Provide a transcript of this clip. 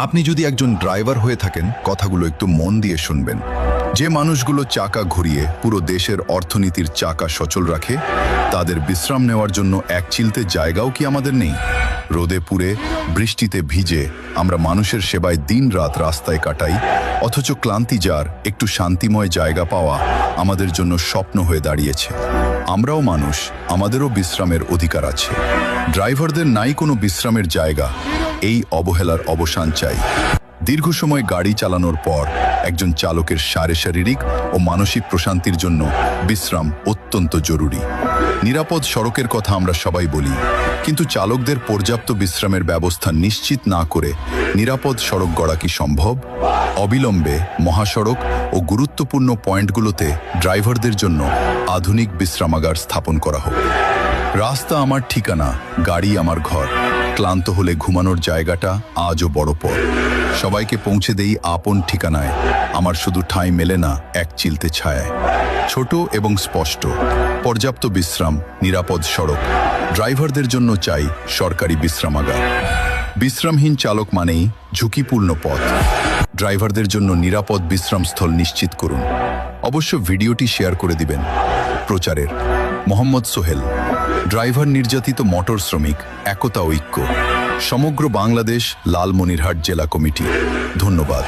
আপনি যদি একজন ড্রাইভার হয়ে থাকেন, কথাগুলো একটু মন দিয়ে শুনবেন। যে মানুষগুলো চাকা ঘুরিয়ে পুরো দেশের অর্থনীতির চাকা সচল রাখে, তাদের বিশ্রাম নেওয়ার জন্য এক চিলতে জায়গাও কি আমাদের নেই? রোদে পুড়ে, বৃষ্টিতে ভিজে আমরা মানুষের সেবায় দিনরাত রাস্তায় কাটাই, অথচ ক্লান্তি যার একটু শান্তিময় জায়গা পাওয়া আমাদের জন্য স্বপ্ন হয়ে দাঁড়িয়েছে। আমরাও মানুষ, আমাদেরও বিশ্রামের অধিকার আছে। ড্রাইভারদের নাই কোনো বিশ্রামের জায়গা। এই অবহেলার অবসান চাই। দীর্ঘ সময় গাড়ি চালানোর পর একজন চালকের শারীরিক ও মানসিক প্রশান্তির জন্য বিশ্রাম অত্যন্ত জরুরি। নিরাপদ সড়কের কথা আমরা সবাই বলি, কিন্তু চালকদের পর্যাপ্ত বিশ্রামের ব্যবস্থা নিশ্চিত না করে নিরাপদ সড়ক গড়া কি সম্ভব? অবিলম্বে মহাসড়ক ও গুরুত্বপূর্ণ পয়েন্টগুলোতে ড্রাইভারদের জন্য আধুনিক বিশ্রামাগার স্থাপন করা হোক। রাস্তা আমার ঠিকানা, গাড়ি আমার ঘর। ক্লান্ত হলে ঘুমানোর জায়গাটা আজও বড় পথ। সবাইকে পৌঁছে দেই আপন ঠিকানায়। আমার শুধু ঠাঁই মেলে না এক চিলতে ছায়ায়। ছোট এবং স্পষ্ট, পর্যাপ্ত বিশ্রাম, নিরাপদ সড়ক। ড্রাইভারদের জন্য চাই সরকারি বিশ্রামাগার। বিশ্রামহীন চালক মানেই ঝুঁকিপূর্ণ পথ। ড্রাইভারদের জন্য নিরাপদ বিশ্রামস্থল নিশ্চিত করুন। অবশ্য ভিডিওটি শেয়ার করে দিবেন। প্রচারের মোহাম্মদ সোহেল, ড্রাইভার নির্যাতিত মোটর শ্রমিক একতা ঐক্য, সমগ্র বাংলাদেশ লালমনিরহাট জেলা কমিটি। ধন্যবাদ।